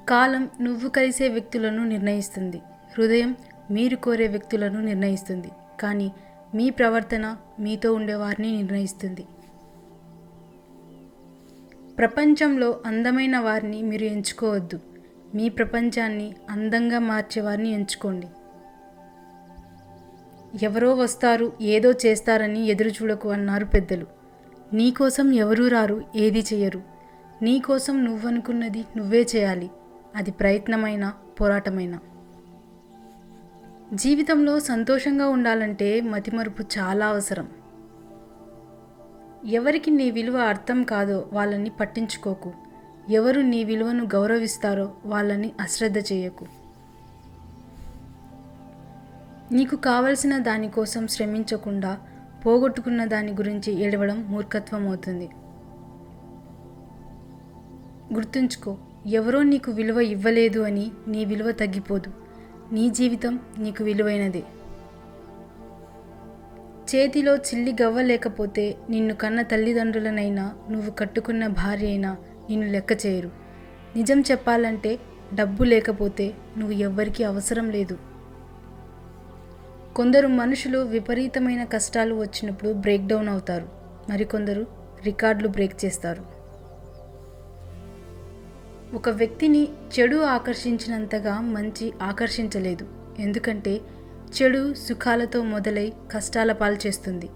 కాలం నువ్వు కలిసే వ్యక్తులను నిర్ణయిస్తుంది. హృదయం మీరు కోరే వ్యక్తులను నిర్ణయిస్తుంది. కానీ మీ ప్రవర్తన మీతో ఉండేవారిని నిర్ణయిస్తుంది. ప్రపంచంలో అందమైన వారిని మీరు ఎంచుకోవద్దు. మీ ప్రపంచాన్ని అందంగా మార్చేవారిని ఎంచుకోండి. ఎవరో వస్తారు, ఏదో చేస్తారని ఎదురు చూడకు అన్నారు పెద్దలు. నీకోసం ఎవరూ రారు, ఏది చేయరు. నీకోసం నువ్వనుకున్నది నువ్వే చేయాలి. అది ప్రయత్నమైన, పోరాటమైన. జీవితంలో సంతోషంగా ఉండాలంటే మతిమరుపు చాలా అవసరం. ఎవరికి నీ విలువ అర్థం కాదో వాళ్ళని పట్టించుకోకు. ఎవరు నీ విలువను గౌరవిస్తారో వాళ్ళని అశ్రద్ధ చేయకు. నీకు కావలసిన దానికోసం శ్రమించకుండా పోగొట్టుకున్న దాని గురించి ఏడవడం మూర్ఖత్వం అవుతుంది. గుర్తుంచుకో, ఎవరో నీకు విలువ ఇవ్వలేదు అని నీ విలువ తగ్గిపోదు. నీ జీవితం నీకు విలువైనదే. చేతిలో చిల్లి గవ్వ లేకపోతే నిన్ను కన్న తల్లిదండ్రులనైనా, నువ్వు కట్టుకున్న భార్య అయినా నిన్ను లెక్క చేయరు. నిజం చెప్పాలంటే డబ్బు లేకపోతే నువ్వు ఎవ్వరికీ అవసరం లేదు. కొందరు మనుషులు విపరీతమైన కష్టాలు వచ్చినప్పుడు బ్రేక్ డౌన్ అవుతారు. మరికొందరు రికార్డులు బ్రేక్ చేస్తారు. ఒక వ్యక్తిని చెడు ఆకర్షించినంతగా మంచి ఆకర్షించలేదు. ఎందుకంటే చెడు సుఖాలతో మొదలై కష్టాల పాలు చేస్తుంది.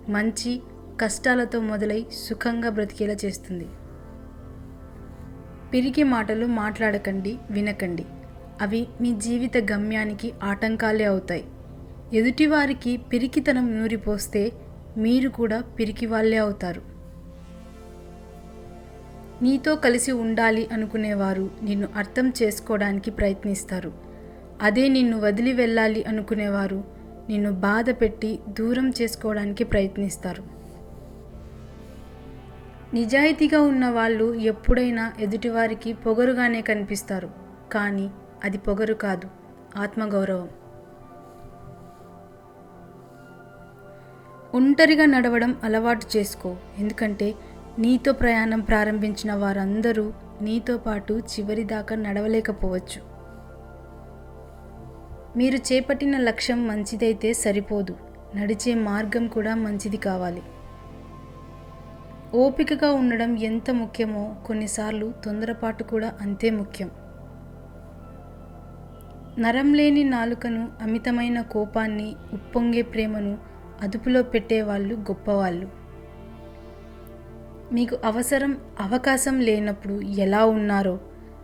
మంచి కష్టాలతో మొదలై సుఖంగా బ్రతికేలా చేస్తుంది. పిరికి మాటలు మాట్లాడకండి, వినకండి. అవి మీ జీవిత గమ్యానికి ఆటంకాలే అవుతాయి. ఎదుటివారికి పిరికితనం నూరిపోస్తే మీరు కూడా పిరికి వాళ్ళే అవుతారు. నీతో కలిసి ఉండాలి అనుకునేవారు నిన్ను అర్థం చేసుకోవడానికి ప్రయత్నిస్తారు. అదే నిన్ను వదిలి వెళ్ళాలి అనుకునేవారు నిన్ను బాధ పెట్టి దూరం చేసుకోవడానికి ప్రయత్నిస్తారు. నిజాయితీగా ఉన్న వాళ్ళు ఎప్పుడైనా ఎదుటివారికి పొగరుగానే కనిపిస్తారు. కానీ అది పొగరు కాదు, ఆత్మగౌరవం. ఒంటరిగా నడవడం అలవాటు చేసుకో. ఎందుకంటే నీతో ప్రయాణం ప్రారంభించిన వారందరూ నీతో పాటు చివరి దాకా నడవలేకపోవచ్చు. మీరు చేపట్టిన లక్ష్యం మంచిదైతే సరిపోదు, నడిచే మార్గం కూడా మంచిది కావాలి. ఓపికగా ఉండడం ఎంత ముఖ్యమో కొన్నిసార్లు తొందరపాటు కూడా అంతే ముఖ్యం. నరం లేని నాలుకను, అమితమైన కోపాన్ని, ఉప్పొంగే ప్రేమను అదుపులో పెట్టేవాళ్ళు గొప్పవాళ్ళు. మీకు అవసరం, అవకాశం లేనప్పుడు ఎలా ఉన్నారో,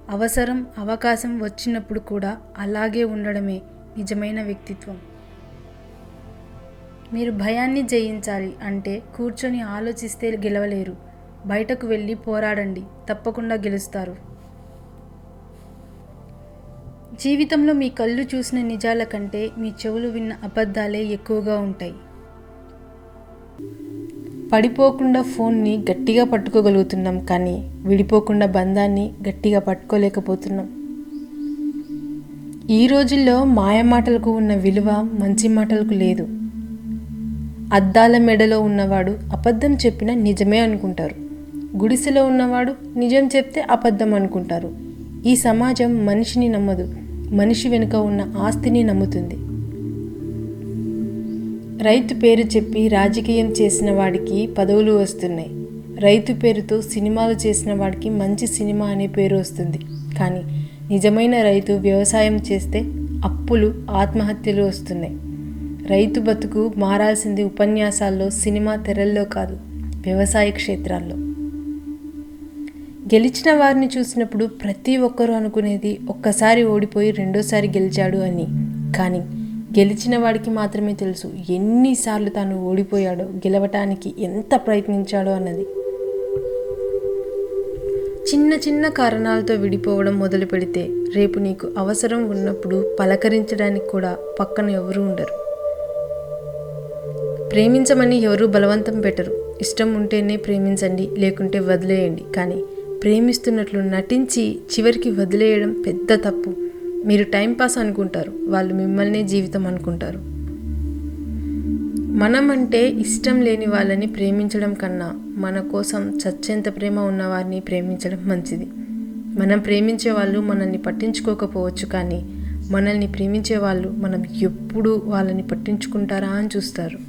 అవసరం, అవకాశం వచ్చినప్పుడు కూడా అలాగే ఉండడమే నిజమైన వ్యక్తిత్వం. మీరు భయాన్ని జయించాలి అంటే కూర్చొని ఆలోచిస్తే గెలవలేరు. బయటకు వెళ్ళి పోరాడండి, తప్పకుండా గెలుస్తారు. జీవితంలో మీ కళ్ళు చూసిన నిజాల కంటే మీ చెవులు విన్న అబద్ధాలే ఎక్కువగా ఉంటాయి. పడిపోకుండా ఫోన్ని గట్టిగా పట్టుకోగలుగుతున్నాం, కానీ విడిపోకుండా బంధాన్ని గట్టిగా పట్టుకోలేకపోతున్నాం. ఈ రోజుల్లో మాయమాటలకు ఉన్న విలువ మంచి మాటలకు లేదు. అద్దాల మెడలో ఉన్నవాడు అబద్ధం చెప్పినా నిజమే అనుకుంటారు. గుడిసెలో ఉన్నవాడు నిజం చెప్తే అబద్ధం అనుకుంటారు. ఈ సమాజం మనిషిని నమ్మదు, మనిషి వెనుక ఉన్న ఆస్తిని నమ్ముతుంది. రైతు పేరు చెప్పి రాజకీయం చేసిన వాడికి పదవులు వస్తున్నాయి. రైతు పేరుతో సినిమాలు చేసిన వాడికి మంచి సినిమా అనే పేరు వస్తుంది. కానీ నిజమైన రైతు వ్యవసాయం చేస్తే అప్పులు, ఆత్మహత్యలు వస్తున్నాయి. రైతు బతుకు మారాల్సింది ఉపన్యాసాల్లో, సినిమా తెరల్లో కాదు, వ్యవసాయ క్షేత్రాల్లో. గెలిచిన వారిని చూసినప్పుడు ప్రతి ఒక్కరూ అనుకునేది ఒక్కసారి ఓడిపోయి రెండోసారి గెలిచాడు అని. కానీ గెలిచిన వాడికి మాత్రమే తెలుసు ఎన్నిసార్లు తాను ఓడిపోయాడో, గెలవటానికి ఎంత ప్రయత్నించాడో అన్నది. చిన్న చిన్న కారణాలతో విడిపోవడం మొదలు పెడితే రేపు నీకు అవసరం ఉన్నప్పుడు పలకరించడానికి కూడా పక్కన ఎవరూ ఉండరు. ప్రేమించమని ఎవరూ బలవంతం పెట్టరు. ఇష్టం ఉంటేనే ప్రేమించండి, లేకుంటే వదిలేయండి. కానీ ప్రేమిస్తున్నట్లు నటించి చివరికి వదిలేయడం పెద్ద తప్పు. మీరు టైంపాస్ అనుకుంటారు, వాళ్ళు మిమ్మల్నే జీవితం అనుకుంటారు. మనం అంటే ఇష్టం లేని వాళ్ళని ప్రేమించడం కన్నా మన కోసం చచ్చేంత ప్రేమ ఉన్నవారిని ప్రేమించడం మంచిది. మనం ప్రేమించే వాళ్ళు మనల్ని పట్టించుకోకపోవచ్చు, కానీ మనల్ని ప్రేమించే వాళ్ళు మనం ఎప్పుడు వాళ్ళని పట్టించుకుంటారా అని చూస్తారు.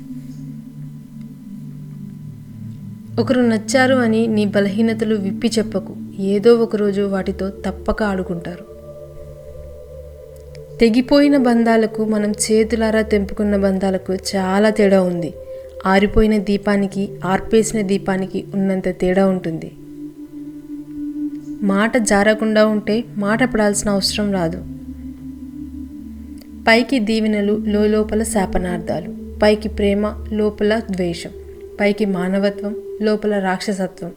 ఒకరు నచ్చారు అని నీ బలహీనతలు విప్పి చెప్పకు. ఏదో ఒకరోజు వాటితో తప్పక ఆడుకుంటారు. తెగిపోయిన బంధాలకు, మనం చేతులారా తెంపుకున్న బంధాలకు చాలా తేడా ఉంది. ఆరిపోయిన దీపానికి, ఆర్పేసిన దీపానికి ఉన్నంత తేడా ఉంటుంది. మాట జారకుండా ఉంటే మాట పడాల్సిన అవసరం రాదు. పైకి దీవెనలు, లోపల శాపనార్థాలు. పైకి ప్రేమ, లోపల ద్వేషం. పైకి మానవత్వం, లోపల రాక్షసత్వం.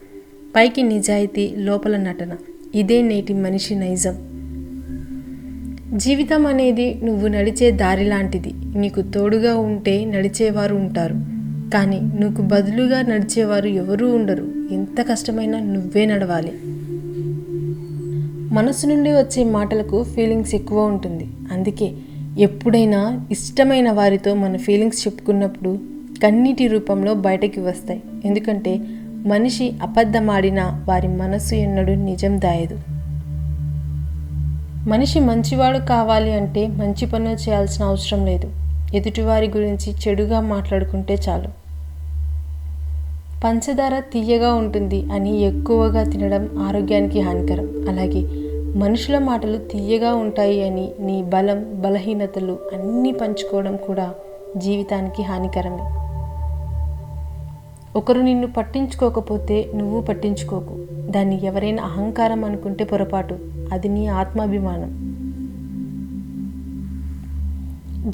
పైకి నిజాయితీ, లోపల నటన. ఇదే నేటి మనిషి నైజం. జీవితం అనేది నువ్వు నడిచే దారి లాంటిది. నీకు తోడుగా ఉంటే నడిచేవారు ఉంటారు, కానీ నువ్వు బదులుగా నడిచేవారు ఎవరూ ఉండరు. ఎంత కష్టమైనా నువ్వే నడవాలి. మనసు నుండి వచ్చే మాటలకు ఫీలింగ్స్ ఎక్కువ ఉంటుంది. అందుకే ఎప్పుడైనా ఇష్టమైన వారితో మన ఫీలింగ్స్ చెప్పుకున్నప్పుడు కన్నీటి రూపంలో బయటకి వస్తాయి. ఎందుకంటే మనిషి అబద్ధమాడినా వారి మనసు ఎన్నడూ నిజం దాయదు. మనిషి మంచివాడు కావాలి అంటే మంచి పనులు చేయాల్సిన అవసరం లేదు. ఎదుటివారి గురించి చెడుగా మాట్లాడుకుంటే చాలు. పంచదార తీయగా ఉంటుంది అని ఎక్కువగా తినడం ఆరోగ్యానికి హానికరం. అలాగే మనుషుల మాటలు తీయగా ఉంటాయి అని నీ బలం, బలహీనతలు అన్నీ పంచుకోవడం కూడా జీవితానికి హానికరమే. ఒకరు నిన్ను పట్టించుకోకపోతే నువ్వు పట్టించుకోకు. దాన్ని ఎవరైనా అహంకారం అనుకుంటే పొరపాటు. అది నీ ఆత్మాభిమానం.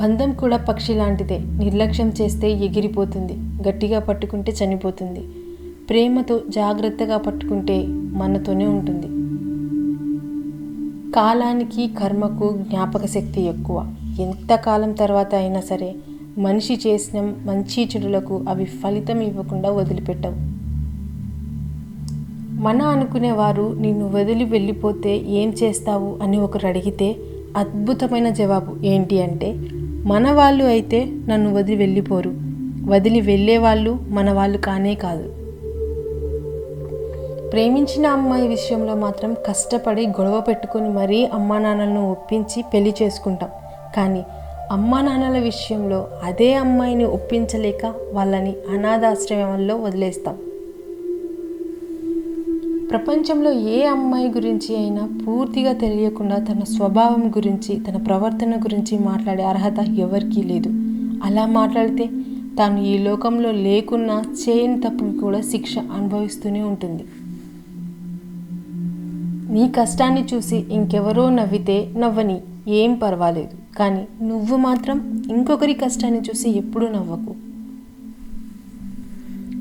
బంధం కూడా పక్షి లాంటిదే. నిర్లక్ష్యం చేస్తే ఎగిరిపోతుంది, గట్టిగా పట్టుకుంటే చనిపోతుంది. ప్రేమతో జాగ్రత్తగా పట్టుకుంటే మనతోనే ఉంటుంది. కాలానికి, కర్మకు జ్ఞాపక శక్తి ఎక్కువ. ఎంతకాలం తర్వాత అయినా సరే మనిషి చేసిన మంచి చెడులకు అవి ఫలితం ఇవ్వకుండా వదిలిపెట్టవు. మన అనుకునేవారు నిన్ను వదిలి వెళ్ళిపోతే ఏం చేస్తావు అని ఒకరు అడిగితే అద్భుతమైన జవాబు ఏంటి అంటే, మన వాళ్ళు అయితే నన్ను వదిలి వెళ్ళిపోరు, వదిలి వెళ్ళే వాళ్ళు మన వాళ్ళు కానే కాదు. ప్రేమించిన అమ్మాయి విషయంలో మాత్రం కష్టపడి గొడవ పెట్టుకొని మరీ అమ్మా నాన్నలను ఒప్పించి పెళ్లి చేసుకుంటాం. కానీ అమ్మా నాన్నల విషయంలో అదే అమ్మాయిని ఒప్పించలేక వాళ్ళని అనాథాశ్రమంలో వదిలేస్తాం. ప్రపంచంలో ఏ అమ్మాయి గురించి అయినా పూర్తిగా తెలియకుండా తన స్వభావం గురించి, తన ప్రవర్తన గురించి మాట్లాడే అర్హత ఎవరికీ లేదు. అలా మాట్లాడితే తాను ఈ లోకంలో లేకున్నా చేయని తప్పుకి కూడా శిక్ష అనుభవిస్తూనే ఉంటుంది. నీ కష్టాన్ని చూసి ఇంకెవరో నవ్వితే నవ్వని, ఏం పర్వాలేదు. కానీ నువ్వు మాత్రం ఇంకొకరి కష్టాన్ని చూసి ఎప్పుడూ నవ్వకు.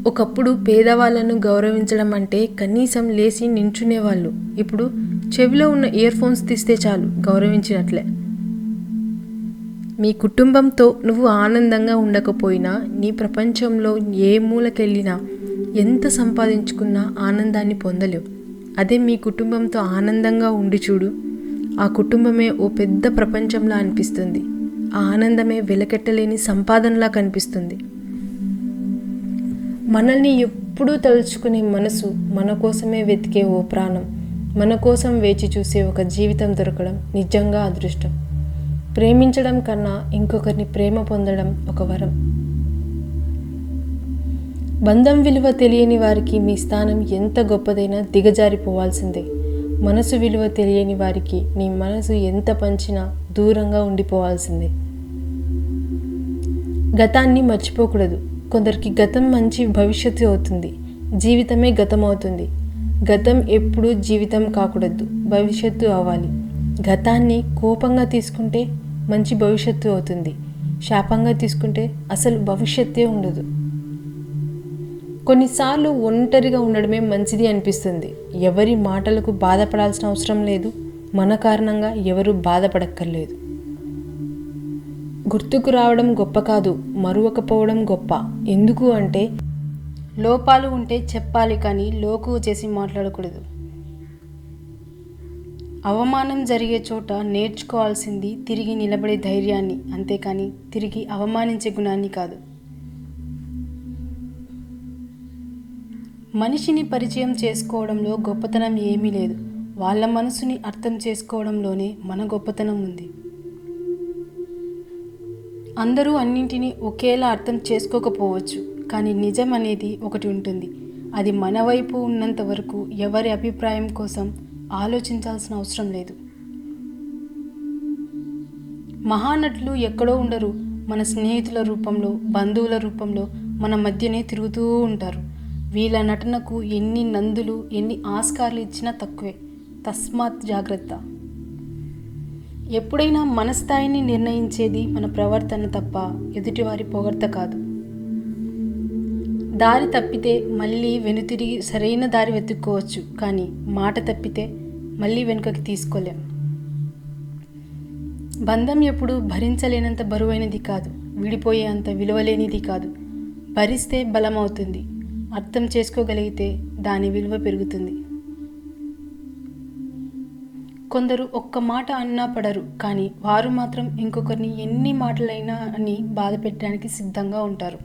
ఒకప్పుడు పేదవాళ్ళను గౌరవించడం అంటే కనీసం లేచి నించునేవాళ్ళు. ఇప్పుడు చెవిలో ఉన్న ఇయర్ ఫోన్స్ తీస్తే చాలు గౌరవించినట్లే. మీ కుటుంబంతో నువ్వు ఆనందంగా ఉండకపోయినా, నీ ప్రపంచంలో ఏ మూలకెళ్ళినా, ఎంత సంపాదించుకున్నా ఆనందాన్ని పొందలేవు. అదే మీ కుటుంబంతో ఆనందంగా ఉండి చూడు, ఆ కుటుంబమే ఓ పెద్ద ప్రపంచంలా అనిపిస్తుంది. ఆ ఆనందమే వెలకెట్టలేని సంపాదనలా కనిపిస్తుంది. మనల్ని ఎప్పుడూ తలుచుకునే మనసు, మన కోసమే వెతికే ఓ ప్రాణం, మన కోసం వేచి చూసే ఒక జీవితం దొరకడం నిజంగా అదృష్టం. ప్రేమించడం కన్నా ఇంకొకరిని ప్రేమ పొందడం ఒక వరం. బంధం విలువ తెలియని వారికి మీ స్థానం ఎంత గొప్పదైనా దిగజారిపోవాల్సిందే. మనసు విలువ తెలియని వారికి నీ మనసు ఎంత పంచినా దూరంగా ఉండిపోవాల్సిందే. గతాన్ని మర్చిపోకూడదు. కొందరికి గతం మంచి భవిష్యత్తు అవుతుంది, జీవితమే గతం అవుతుంది. గతం ఎప్పుడూ జీవితం కాకూడదు, భవిష్యత్తు అవ్వాలి. గతాన్ని కోపంగా తీసుకుంటే మంచి భవిష్యత్తు అవుతుంది, శాపంగా తీసుకుంటే అసలు భవిష్యత్తే ఉండదు. కొన్నిసార్లు ఒంటరిగా ఉండడమే మంచిది అనిపిస్తుంది. ఎవరి మాటలకు బాధపడాల్సిన అవసరం లేదు, మన కారణంగా ఎవరు బాధపడక్కర్లేదు. గుర్తుకు రావడం గొప్ప కాదు, మరువకపోవడం గొప్ప. ఎందుకు అంటే లోపాలు ఉంటే చెప్పాలి, కానీ లోకువ చేసి మాట్లాడకూడదు. అవమానం జరిగే చోట నేర్చుకోవాల్సింది తిరిగి నిలబడే ధైర్యాన్ని, అంతేకాని తిరిగి అవమానించే గుణాన్ని కాదు. మనిషిని పరిచయం చేసుకోవడంలో గొప్పతనం ఏమీ లేదు. వాళ్ళ మనసుని అర్థం చేసుకోవడంలోనే మన గొప్పతనం ఉంది. అందరూ అన్నింటినీ ఒకేలా అర్థం చేసుకోకపోవచ్చు, కానీ నిజం అనేది ఒకటి ఉంటుంది. అది మన వైపు ఉన్నంత వరకు ఎవరి అభిప్రాయం కోసం ఆలోచించాల్సిన అవసరం లేదు. మహానటులు ఎక్కడో ఉండరు, మన స్నేహితుల రూపంలో, బంధువుల రూపంలో మన మధ్యనే తిరుగుతూ ఉంటారు. వీళ్ళ నటనకు ఎన్ని నందులు, ఎన్ని ఆస్కార్లు ఇచ్చినా తక్కువే. తస్మాత్ జాగ్రత్త. ఎప్పుడైనా మన స్థాయిని నిర్ణయించేది మన ప్రవర్తన తప్ప ఎదుటివారి పొగడ్త కాదు. దారి తప్పితే మళ్ళీ వెనుతిరిగి సరైన దారి వెతుక్కోవచ్చు, కానీ మాట తప్పితే మళ్ళీ వెనుకకి తీసుకోలేం. బంధం ఎప్పుడు భరించలేనంత బరువైనది కాదు, విడిపోయే అంత విలువలేనిది కాదు. భరిస్తే బలం అవుతుంది, అర్థం చేసుకోగలిగితే దాని విలువ పెరుగుతుంది. కొందరు ఒక్క మాట అన్నా పడరు, కానీ వారు మాత్రం ఇంకొకరిని ఎన్ని మాటలైనా అని బాధ పెట్టడానికి సిద్ధంగా ఉంటారు.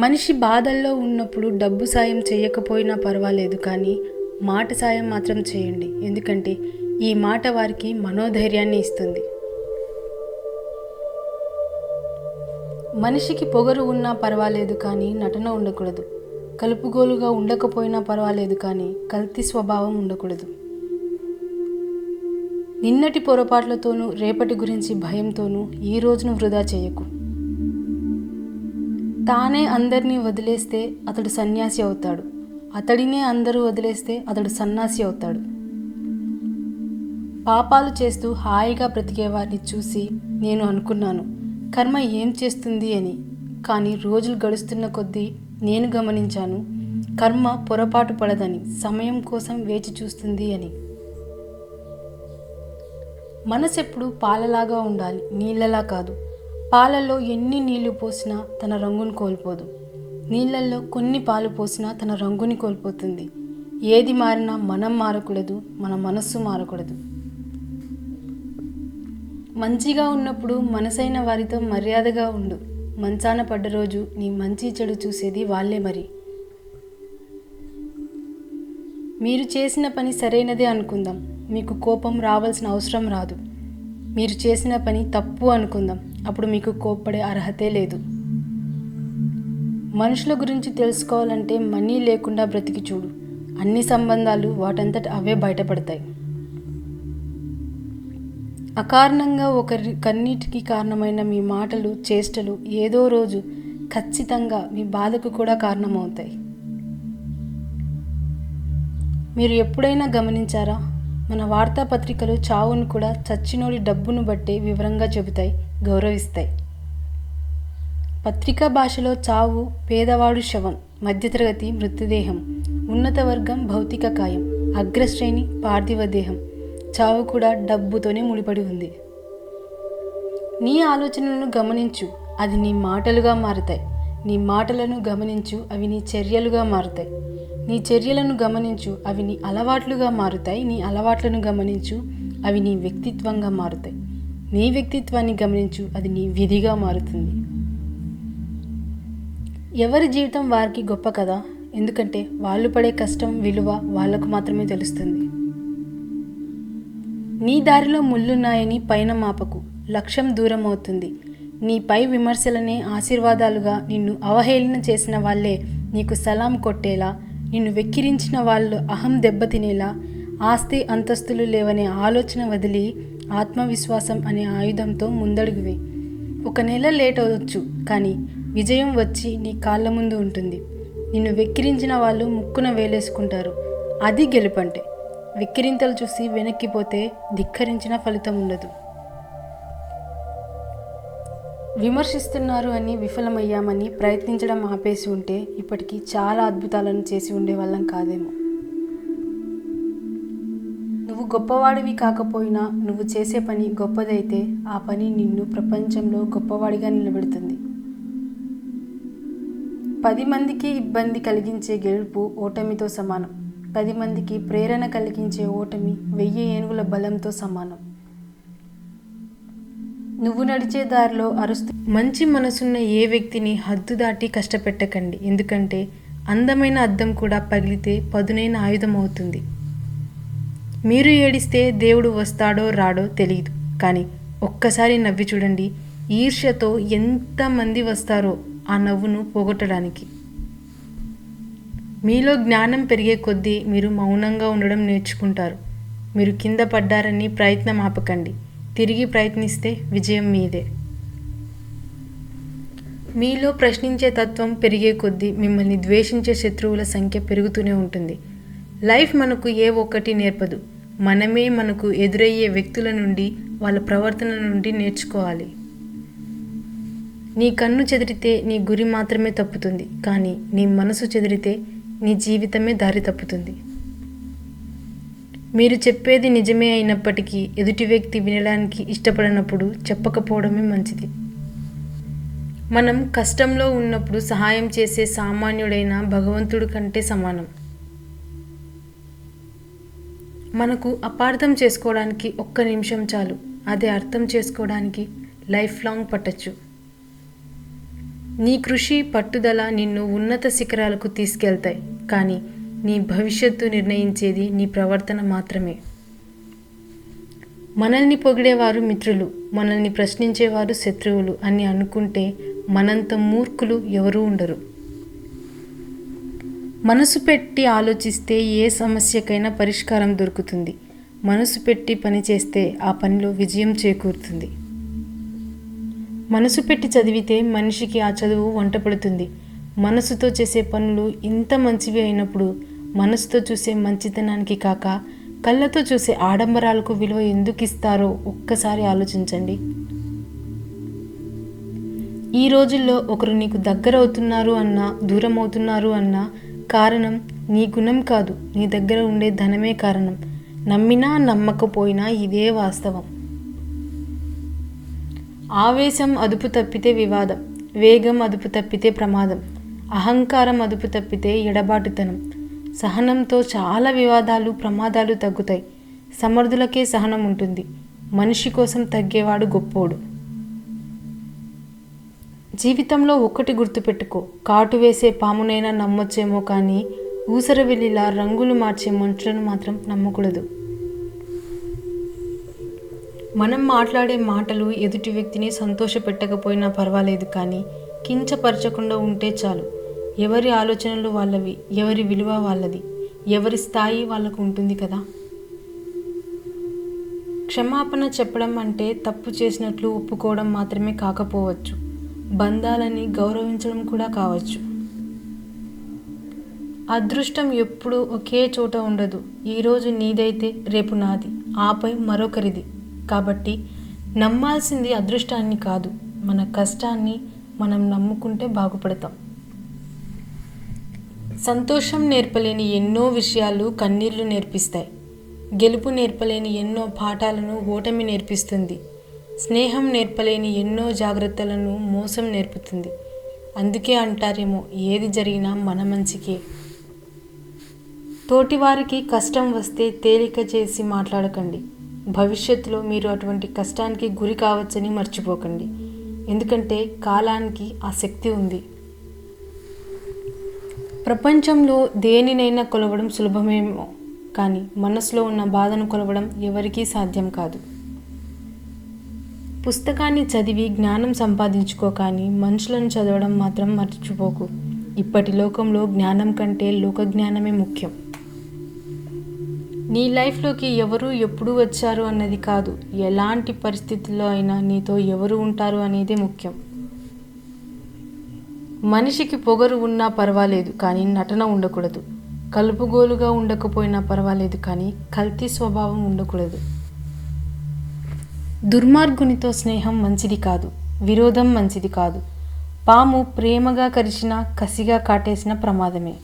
మనిషి బాధల్లో ఉన్నప్పుడు డబ్బు సాయం చేయకపోయినా పర్వాలేదు, కానీ మాట సాయం మాత్రం చేయండి. ఎందుకంటే ఈ మాట వారికి మనోధైర్యాన్ని ఇస్తుంది. మనిషికి పొగరు ఉన్నా పర్వాలేదు, కానీ నటన ఉండకూడదు. కలుపుగోలుగా ఉండకపోయినా పర్వాలేదు, కానీ కల్తీ స్వభావం ఉండకూడదు. నిన్నటి పొరపాట్లతోనూ రేపటి గురించి భయంతోనూ ఈ రోజును వృధా చేయకు. తానే అందరినీ వదిలేస్తే అతడు సన్యాసి అవుతాడు, అతడినే అందరూ వదిలేస్తే అతడు సన్యాసి అవుతాడు. పాపాలు చేస్తూ హాయిగా బ్రతికేవారిని చూసి నేను అనుకున్నాను, కర్మ ఏం చేస్తుంది అని. కానీ రోజులు గడుస్తున్న కొద్దీ నేను గమనించాను, కర్మ పొరపాటు పడదని, సమయం కోసం వేచి చూస్తుంది అని. మనసెప్పుడు పాలలాగా ఉండాలి, నీళ్ళలా కాదు. పాలల్లో ఎన్ని నీళ్లు పోసినా తన రంగును కోల్పోదు, నీళ్ళల్లో కొన్ని పాలు పోసినా తన రంగుని కోల్పోతుంది. ఏది మారినా మనం మారకూడదు, మన మనస్సు మారకూడదు. మంచిగా ఉన్నప్పుడు మనసైన వారితో మర్యాదగా ఉండు. మంచాన పడ్డ రోజు నీ మంచి చెడు చూసేది వాళ్ళే. మరి మీరు చేసిన పని సరైనదే అనుకుందాం, మీకు కోపం రావాల్సిన అవసరం రాదు. మీరు చేసిన పని తప్పు అనుకుందాం, అప్పుడు మీకు కోప్పడే అర్హతే లేదు. మనుషుల గురించి తెలుసుకోవాలంటే మనీ లేకుండా బ్రతికి చూడు. అన్ని సంబంధాలు వాటంతట అవే బయటపడతాయి. అకారణంగా ఒకరి కన్నీటికి కారణమైన మీ మాటలు, చేష్టలు ఏదో రోజు ఖచ్చితంగా మీ బాధకు కూడా కారణమవుతాయి. మీరు ఎప్పుడైనా గమనించారా? మన వార్తాపత్రికలు చావును కూడా చచ్చినోడి డబ్బును బట్టే వివరంగా చెబుతాయి, గౌరవిస్తాయి. పత్రికా భాషలో చావు పేదవాడు శవం, మధ్యతరగతి మృతదేహం, ఉన్నత వర్గం భౌతిక కాయం, అగ్రశ్రేణి పార్థివ దేహం. చావు కూడా డబ్బుతోనే ముడిపడి ఉంది. నీ ఆలోచనలను గమనించు, అది నీ మాటలుగా మారుతాయి. నీ మాటలను గమనించు, అవి నీ చర్యలుగా మారుతాయి. నీ చర్యలను గమనించు, అవి నీ అలవాట్లుగా మారుతాయి. నీ అలవాట్లను గమనించు, అవి నీ వ్యక్తిత్వంగా మారుతాయి. నీ వ్యక్తిత్వాన్ని గమనించు, అది నీ విధిగా మారుతుంది. ఎవరి జీవితం వారికి గొప్ప కదా, ఎందుకంటే వాళ్ళు పడే కష్టం విలువ వాళ్ళకు మాత్రమే తెలుస్తుంది. నీ దారిలో ముళ్ళున్నాయని పైన మాపకు, లక్ష్యం దూరం అవుతుంది. నీ పై విమర్శలనే ఆశీర్వాదాలుగా నిన్ను అవహేళన చేసిన వాళ్ళే నీకు సలాం కొట్టేలా, నిన్ను వెక్కిరించిన వాళ్ళు అహం దెబ్బతినేలా, ఆస్తి అంతస్తులు లేవనే ఆలోచన వదిలి ఆత్మవిశ్వాసం అనే ఆయుధంతో ముందడుగువే. 1 నెల లేట్ అవ్వచ్చు, కానీ విజయం వచ్చి నీ కాళ్ళ ముందు ఉంటుంది. నిన్ను వెక్కిరించిన వాళ్ళు ముక్కున వేలేసుకుంటారు. అది గెలుపంటే. వెక్కిరింతలు చూసి వెనక్కిపోతే ధిక్కరించిన ఫలితం ఉండదు. విమర్శిస్తున్నారు అని విఫలమయ్యామని ప్రయత్నించడం ఆపేసి ఉంటే ఇప్పటికీ చాలా అద్భుతాలను చేసి ఉండేవాళ్ళం కాదేమో. నువ్వు గొప్పవాడివి కాకపోయినా నువ్వు చేసే పని గొప్పదైతే ఆ పని నిన్ను ప్రపంచంలో గొప్పవాడిగా నిలబెడుతుంది. 10 మందికి ఇబ్బంది కలిగించే గెలుపు ఓటమితో సమానం. 10 మందికి ప్రేరణ కలిగించే ఓటమి 1000 ఏనుగుల బలంతో సమానం. నువ్వు నడిచే దారిలో అరుస్తూ మంచి మనసున్న ఏ వ్యక్తిని హద్దు దాటి కష్టపెట్టకండి. ఎందుకంటే అందమైన అద్దం కూడా పగిలితే పదునైన ఆయుధం అవుతుంది. మీరు ఏడిస్తే దేవుడు వస్తాడో రాడో తెలియదు, కానీ ఒక్కసారి నవ్వి చూడండి. ఈర్ష్యతో ఎంతమంది వస్తారో ఆ నవ్వును పోగొట్టడానికి. మీలో జ్ఞానం పెరిగే కొద్దీ మీరు మౌనంగా ఉండడం నేర్చుకుంటారు. మీరు కింద పడ్డారని ప్రయత్నం ఆపకండి. తిరిగి ప్రయత్నిస్తే విజయం మీదే. మీలో ప్రశ్నించే తత్వం పెరిగే కొద్దీ మిమ్మల్ని ద్వేషించే శత్రువుల సంఖ్య పెరుగుతూనే ఉంటుంది. లైఫ్ మనకు ఏ ఒక్కటి నేర్పదు. మనమే మనకు ఎదురయ్యే వ్యక్తుల నుండి, వాళ్ళ ప్రవర్తన నుండి నేర్చుకోవాలి. నీ కన్ను చెదిరితే నీ గురి మాత్రమే తప్పుతుంది, కానీ నీ మనసు చెదిరితే నీ జీవితమే దారి తప్పుతుంది. మీరు చెప్పేది నిజమే అయినప్పటికీ ఎదుటి వ్యక్తి వినడానికి ఇష్టపడనప్పుడు చెప్పకపోవడమే మంచిది. మనం కష్టంలో ఉన్నప్పుడు సహాయం చేసే సామాన్యుడైన భగవంతుడి కంటే సమానం. మనకు అపార్థం చేసుకోవడానికి ఒక్క నిమిషం చాలు, అదే అర్థం చేసుకోవడానికి లైఫ్ లాంగ్ పట్టచ్చు. నీ కృషి, పట్టుదల నిన్ను ఉన్నత శిఖరాలకు తీసుకెళ్తాయి, కానీ నీ భవిష్యత్తు నిర్ణయించేది నీ ప్రవర్తన మాత్రమే. మనల్ని పొగిడేవారు మిత్రులు, మనల్ని ప్రశ్నించేవారు శత్రువులు అని అనుకుంటే మనంత మూర్ఖులు ఎవరూ ఉండరు. మనసు పెట్టి ఆలోచిస్తే ఏ సమస్యకైనా పరిష్కారం దొరుకుతుంది. మనసు పెట్టి పని చేస్తే ఆ పనిలో విజయం చేకూరుతుంది. మనసు పెట్టి చదివితే మనిషికి ఆ చదువు వంట పడుతుంది. మనసుతో చేసే పనులు ఇంత మంచివి అయినప్పుడు మనసుతో చూసే మంచితనానికి కాక కళ్ళతో చూసే ఆడంబరాలకు విలువ ఎందుకు ఇస్తారో ఒక్కసారి ఆలోచించండి. ఈ రోజుల్లో ఒకరు నీకు దగ్గర అవుతున్నారు అన్నా, దూరం అవుతున్నారు అన్నా కారణం నీ గుణం కాదు, నీ దగ్గర ఉండే ధనమే కారణం. నమ్మినా నమ్మకపోయినా ఇదే వాస్తవం. ఆవేశం అదుపు తప్పితే వివాదం, వేగం అదుపు తప్పితే ప్రమాదం, అహంకారం అదుపు తప్పితే ఎడబాటుతనం. సహనంతో చాలా వివాదాలు, ప్రమాదాలు తగ్గుతాయి. సమర్థులకే సహనం ఉంటుంది. మనిషి కోసం తగ్గేవాడు గొప్పోడు. జీవితంలో ఒక్కటి గుర్తుపెట్టుకో, కాటు వేసే పామునైనా నమ్మొచ్చేమో కానీ ఊసరవెల్లిలా రంగులు మార్చే మనుషులను మాత్రం నమ్మకూడదు. మనం మాట్లాడే మాటలు ఎదుటి వ్యక్తిని సంతోషపెట్టకపోయినా పర్వాలేదు, కానీ కించపరచకుండా ఉంటే చాలు. ఎవరి ఆలోచనలు వాళ్ళవి, ఎవరి విలువ వాళ్ళది, ఎవరి స్థాయి వాళ్ళకు ఉంటుంది కదా. క్షమాపణ చెప్పడం అంటే తప్పు చేసినట్లు ఒప్పుకోవడం మాత్రమే కాకపోవచ్చు, బంధాలని గౌరవించడం కూడా కావచ్చు. అదృష్టం ఎప్పుడూ ఒకే చోట ఉండదు. ఈరోజు నీదైతే రేపు నాది, ఆపై మరొకరిది. కాబట్టి నమ్మాల్సింది అదృష్టాన్ని కాదు, మన కష్టాన్ని. మనం నమ్ముకుంటే బాగుపడతాం. సంతోషం నేర్పలేని ఎన్నో విషయాలు కన్నీళ్లు నేర్పిస్తాయి. గెలుపు నేర్పలేని ఎన్నో పాఠాలను ఓటమి నేర్పిస్తుంది. స్నేహం నేర్పలేని ఎన్నో జాగ్రత్తలను మోసం నేర్పుతుంది. అందుకే అంటారేమో, ఏది జరిగినా మన మంచికే. తోటివారికి కష్టం వస్తే తేలిక చేసి మాట్లాడకండి. భవిష్యత్తులో మీరు అటువంటి కష్టానికి గురి కావచ్చని మర్చిపోకండి. ఎందుకంటే కాలానికి ఆ శక్తి ఉంది. ప్రపంచంలో దేనినైనా కొలవడం సులభమేమో, కానీ మనసులో ఉన్న బాధను కొలవడం ఎవరికీ సాధ్యం కాదు. పుస్తకాన్ని చదివి జ్ఞానం సంపాదించుకో, కానీ మనుషులను చదవడం మాత్రం మర్చిపోకు. ఇప్పటి లోకంలో జ్ఞానం కంటే లోకజ్ఞానమే ముఖ్యం. నీ లైఫ్లోకి ఎవరు ఎప్పుడు వచ్చారు అన్నది కాదు, ఎలాంటి పరిస్థితుల్లో అయినా నీతో ఎవరు ఉంటారు అనేదే ముఖ్యం. మనిషికి పొగరు ఉన్నా పర్వాలేదు, కానీ నటన ఉండకూడదు. కలుపుగోలుగా ఉండకపోయినా పర్వాలేదు, కానీ కల్తీ స్వభావం ఉండకూడదు. దుర్మార్గునితో స్నేహం మంచిది కాదు, విరోధం మంచిది కాదు. పాము ప్రేమగా కరిచినా కసిగా కాటేసిన ప్రమాదమే.